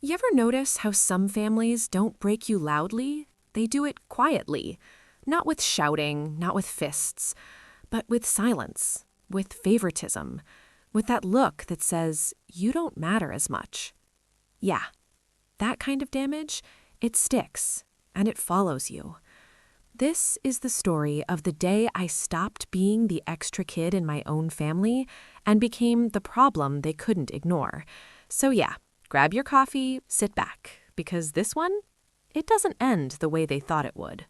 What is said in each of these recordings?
You ever notice how some families don't break you loudly? They do it quietly. Not with shouting, not with fists, but with silence, with favoritism, with that look that says, you don't matter as much. Yeah, that kind of damage, it sticks, and it follows you. This is the story of the day I stopped being the extra kid in my own family and became the problem they couldn't ignore. So yeah, grab your coffee, sit back, because this one, it doesn't end the way they thought it would.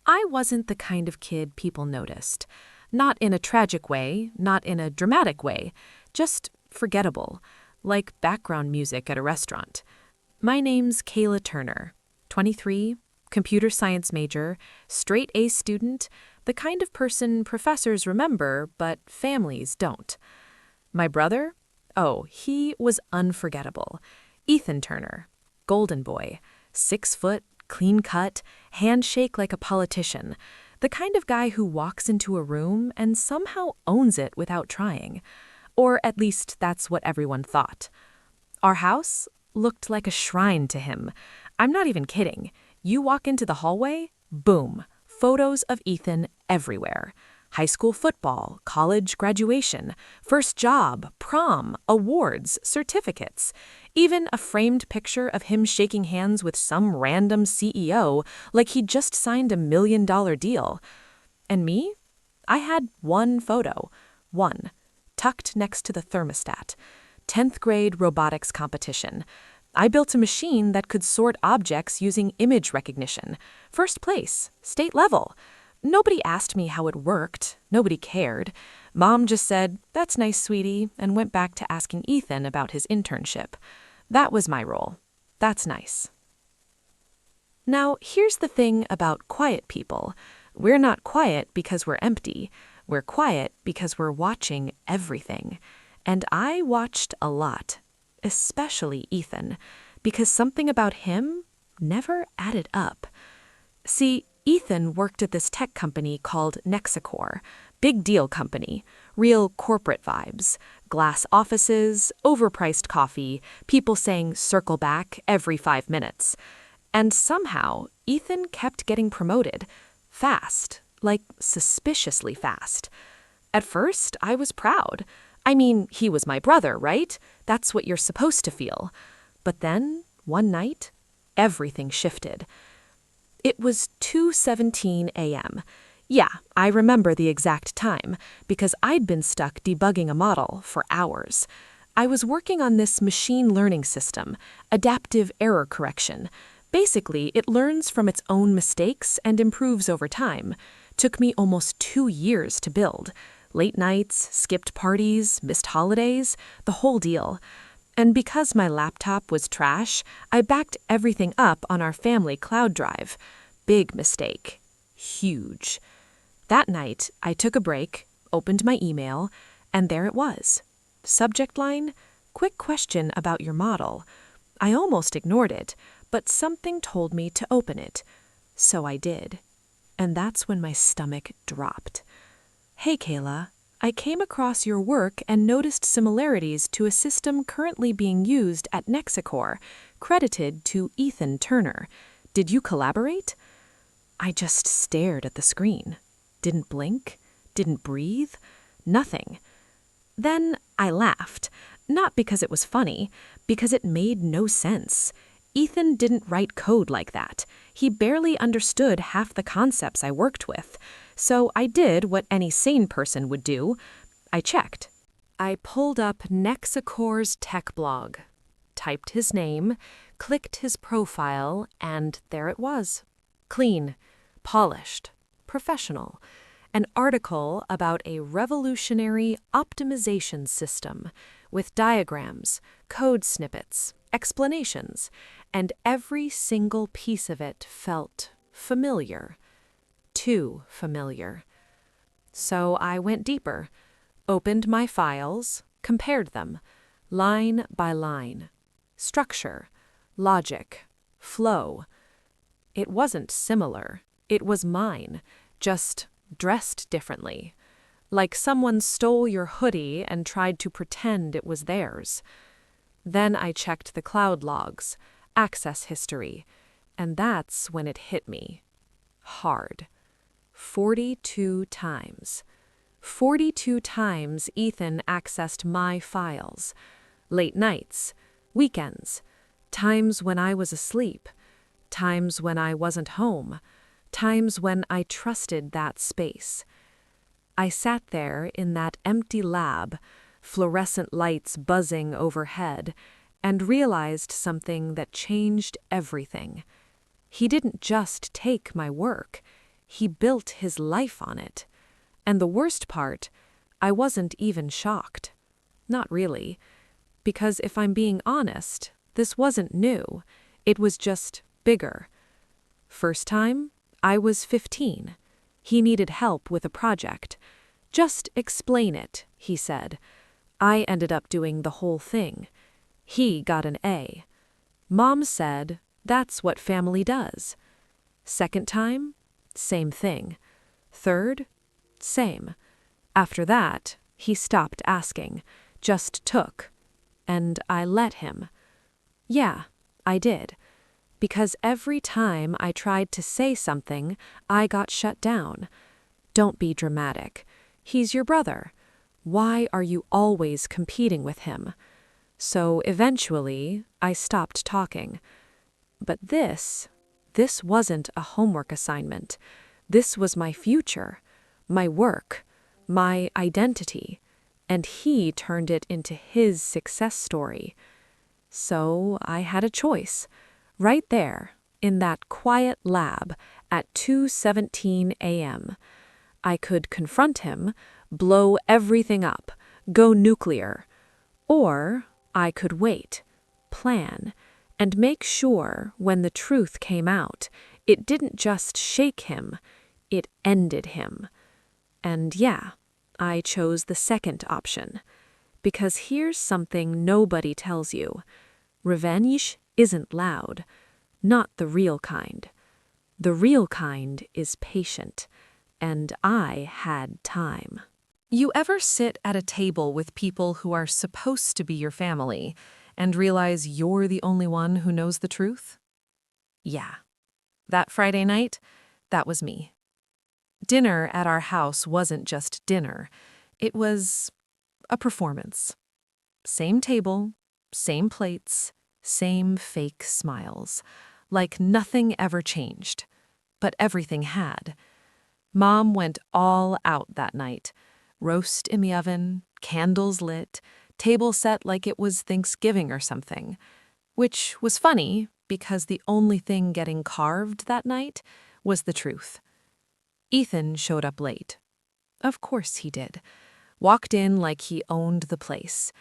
I wasn't the kind of kid people noticed. Not in a tragic way, not in a dramatic way, just forgettable, like background music at a restaurant. My name's Kayla Turner, 23, computer science major, straight A student, the kind of person professors remember, but families don't. My brother? Oh, he was unforgettable. Ethan Turner, golden boy, 6 foot, clean cut, handshake like a politician, the kind of guy who walks into a room and somehow owns it without trying. Or at least that's what everyone thought. Our house looked like a shrine to him. I'm not even kidding. You walk into the hallway, boom, photos of Ethan everywhere. High school football, college graduation, first job, prom, awards, certificates. Even a framed picture of him shaking hands with some random CEO like he'd just signed $1 million deal. And me? I had one photo. One. Tucked next to the thermostat. 10th grade robotics competition. I built a machine that could sort objects using image recognition. First place, state level. Nobody asked me how it worked. Nobody cared. Mom just said, "That's nice, sweetie," and went back to asking Ethan about his internship. That was my role. That's nice. Now, here's the thing about quiet people. We're not quiet because we're empty. We're quiet because we're watching everything. And I watched a lot, especially Ethan, because something about him never added up. See, Ethan worked at this tech company called Nexicor. Big deal company. Real corporate vibes. Glass offices, overpriced coffee, people saying circle back every 5 minutes. And somehow, Ethan kept getting promoted. Fast. Like suspiciously fast. At first, I was proud. I mean, he was my brother, right? That's what you're supposed to feel. But then, one night, everything shifted. It was 2:17 a.m. Yeah, I remember the exact time, because I'd been stuck debugging a model for hours. I was working on this machine learning system, adaptive error correction. Basically, it learns from its own mistakes and improves over time. Took me almost 2 years to build. Late nights, skipped parties, missed holidays, the whole deal. And because my laptop was trash, I backed everything up on our family cloud drive. Big mistake. Huge. That night, I took a break, opened my email, and there it was. Subject line, quick question about your model. I almost ignored it, but something told me to open it. So I did. And that's when my stomach dropped. Hey, Kayla. I came across your work and noticed similarities to a system currently being used at Nexicor, credited to Ethan Turner. Did you collaborate? I just stared at the screen. Didn't blink, didn't breathe, nothing. Then I laughed, not because it was funny, because it made no sense. Ethan didn't write code like that. He barely understood half the concepts I worked with. So I did what any sane person would do. I checked. I pulled up Nexicor's tech blog, typed his name, clicked his profile, and there it was. Clean, polished, professional. An article about a revolutionary optimization system with diagrams, code snippets, explanations, and every single piece of it felt familiar. Too familiar. So I went deeper, opened my files, compared them, line by line. Structure, logic, flow. It wasn't similar. It was mine, just dressed differently. Like someone stole your hoodie and tried to pretend it was theirs. Then I checked the cloud logs, access history, and that's when it hit me. Hard. 42 times. 42 times Ethan accessed my files. Late nights, weekends, times when I was asleep, times when I wasn't home, times when I trusted that space. I sat there in that empty lab, fluorescent lights buzzing overhead, and realized something that changed everything. He didn't just take my work, he built his life on it. And the worst part, I wasn't even shocked. Not really. Because if I'm being honest, this wasn't new. It was just bigger. First time, I was 15. He needed help with a project. Just explain it, he said. I ended up doing the whole thing. He got an A. Mom said, that's what family does. Second time, same thing. Third, same. After that, he stopped asking, just took. And I let him. Yeah, I did. Because every time I tried to say something, I got shut down. Don't be dramatic. He's your brother. Why are you always competing with him? So eventually, I stopped talking. But this wasn't a homework assignment. This was my future, my work, my identity, and he turned it into his success story. So I had a choice, right there, in that quiet lab at 2:17 a.m. I could confront him, blow everything up, go nuclear. Or I could wait, plan, and make sure when the truth came out, it didn't just shake him, it ended him. And yeah, I chose the second option. Because here's something nobody tells you. Revenge isn't loud, not the real kind. The real kind is patient, and I had time. You ever sit at a table with people who are supposed to be your family and realize you're the only one who knows the truth? Yeah. That Friday night, that was me. Dinner at our house wasn't just dinner. It was a performance. Same table, same plates, same fake smiles. Like nothing ever changed. But everything had. Mom went all out that night. Roast in the oven, candles lit, table set like it was Thanksgiving or something. Which was funny because the only thing getting carved that night was the truth. Ethan showed up late. Of course he did. Walked in like he owned the place.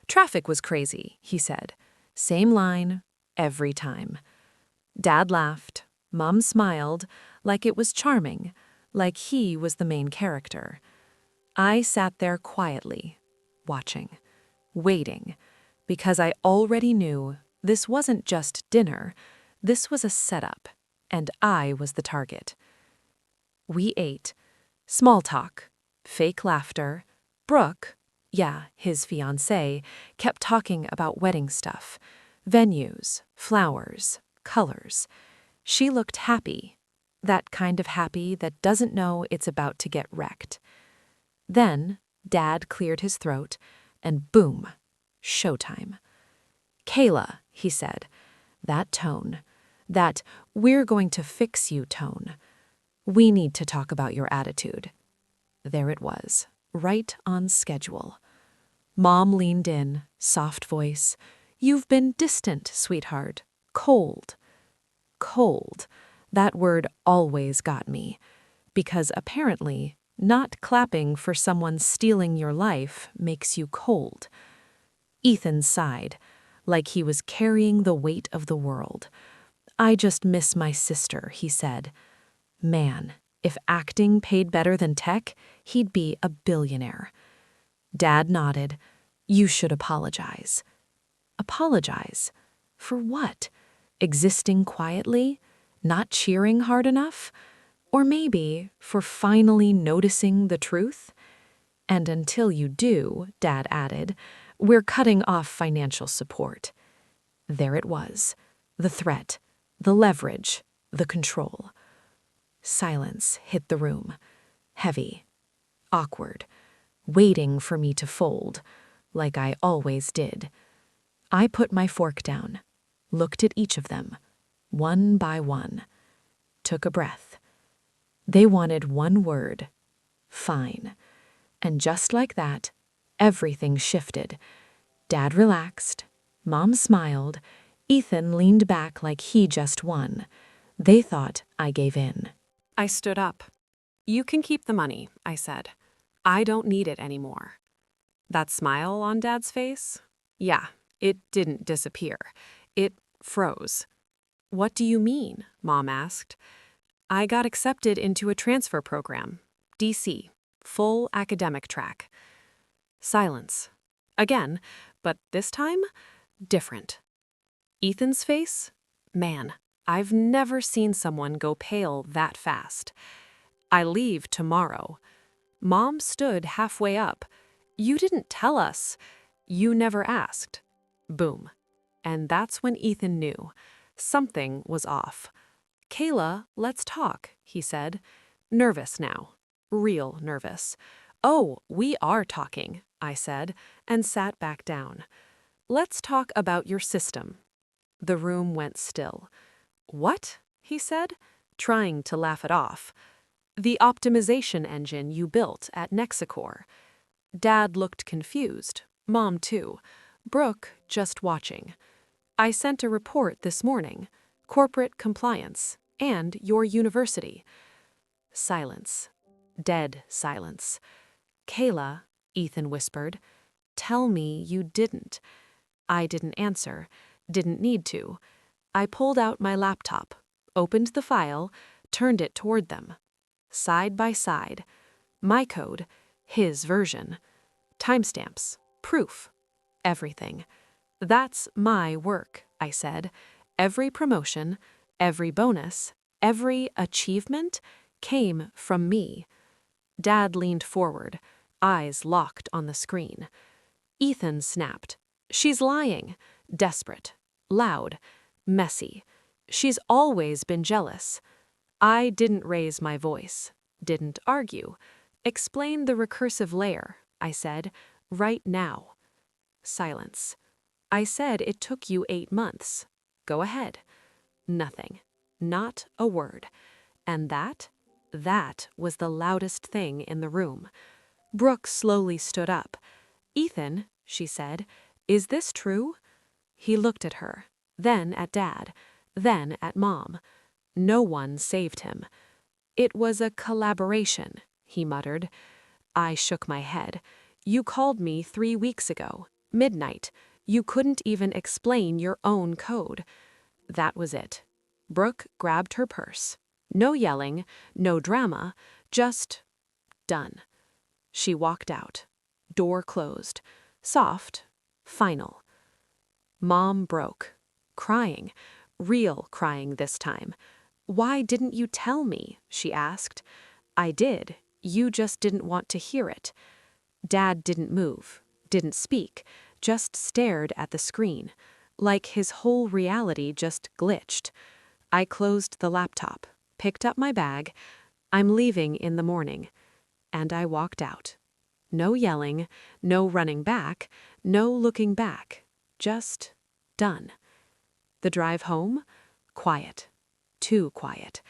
Traffic was crazy, he said. Same line, every time. Dad laughed. Mom smiled, like it was charming, like he was the main character. I sat there quietly, watching, waiting, because I already knew this wasn't just dinner, this was a setup, and I was the target. We ate. Small talk, fake laughter. Brooke, yeah, his fiancée, kept talking about wedding stuff, venues, flowers, colors. She looked happy, that kind of happy that doesn't know it's about to get wrecked. Then, Dad cleared his throat, and boom, showtime. Kayla, he said, that tone, that we're going to fix you tone. We need to talk about your attitude. There it was, right on schedule. Mom leaned in, soft voice. You've been distant, sweetheart. Cold. Cold. That word always got me. Because apparently, not clapping for someone stealing your life makes you cold. Ethan sighed, like he was carrying the weight of the world. I just miss my sister, he said. Man, if acting paid better than tech, he'd be a billionaire. Dad nodded. You should apologize. Apologize? For what? Existing quietly? Not cheering hard enough? Or maybe for finally noticing the truth? And until you do, Dad added, We're cutting off financial support. There it was. The threat, the leverage, the control. Silence hit the room. Heavy, awkward, waiting for me to fold, like I always did. I put my fork down, looked at each of them, one by one, took a breath. They wanted one word, fine. And just like that, everything shifted. Dad relaxed, Mom smiled, Ethan leaned back like he just won. They thought I gave in. I stood up. "You can keep the money," I said. "I don't need it anymore." That smile on Dad's face? Yeah, it didn't disappear. It froze. "What do you mean?" Mom asked. "I got accepted into a transfer program. DC. Full academic track." Silence. Again, but this time, different. Ethan's face? Man, I've never seen someone go pale that fast. "I leave tomorrow." Mom stood halfway up. "You didn't tell us." "You never asked." Boom. And that's when Ethan knew. Something was off. "Kayla, let's talk," he said. Nervous now. Real nervous. "Oh, we are talking," I said, and sat back down. "Let's talk about your system." The room went still. "What?" he said, trying to laugh it off. "The optimization engine you built at Nexicor." Dad looked confused, Mom too. Brooke just watching. "I sent a report this morning. Corporate compliance. And your university." Silence. Dead silence. "Kayla," Ethan whispered, "tell me you didn't." I didn't answer. Didn't need to. I pulled out my laptop, opened the file, turned it toward them. Side by side. My code, his version. Timestamps, proof, everything. "That's my work," I said. "Every promotion, every bonus, every achievement came from me." Dad leaned forward, eyes locked on the screen. Ethan snapped. "She's lying." Desperate, loud, messy. "She's always been jealous." I didn't raise my voice, didn't argue. "Explain the recursive layer," I said, "right now." Silence. "I said it took you 8 months. Go ahead." Nothing. Not a word. And that was the loudest thing in the room. Brooke slowly stood up. "Ethan," she said, "is this true?" He looked at her, then at Dad, then at Mom. No one saved him. "It was a collaboration," he muttered. I shook my head. "You called me 3 weeks ago, midnight. You couldn't even explain your own code." That was it. Brooke grabbed her purse. No yelling, no drama, just done. She walked out. Door closed. Soft, final. Mom broke. Crying. Real crying this time. "Why didn't you tell me?" she asked. "I did. You just didn't want to hear it." Dad didn't move, didn't speak, just stared at the screen, like his whole reality just glitched. I closed the laptop, picked up my bag. "I'm leaving in the morning." And I walked out. No yelling, no running back, no looking back. Just done. The drive home? Quiet. Too quiet.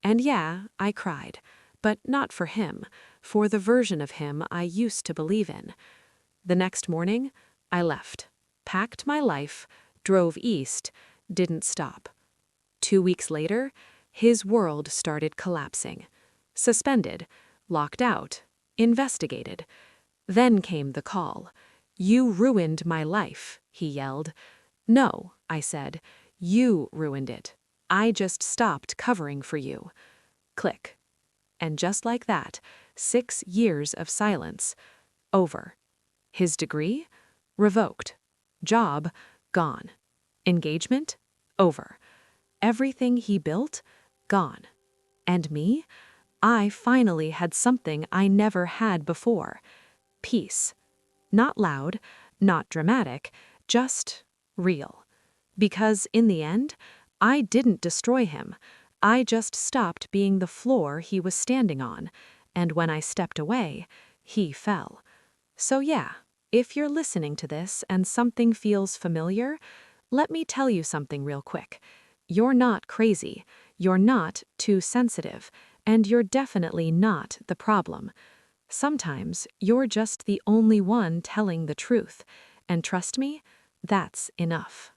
And yeah, I cried. But not for him, for the version of him I used to believe in. The next morning, I left, packed my life, drove east, didn't stop. 2 weeks later, his world started collapsing. Suspended, locked out, investigated. Then came the call. "You ruined my life," he yelled. "No," I said. "You ruined it. I just stopped covering for you." Click. And just like that, 6 years of silence. Over. His degree? Revoked. Job? Gone. Engagement? Over. Everything he built? Gone. And me? I finally had something I never had before. Peace. Not loud, Not dramatic, just real. Because in the end, I didn't destroy him. I just stopped being the floor he was standing on, and when I stepped away, he fell. So yeah, if you're listening to this and something feels familiar, let me tell you something real quick. You're not crazy, you're not too sensitive, and you're definitely not the problem. Sometimes you're just the only one telling the truth, and trust me, that's enough.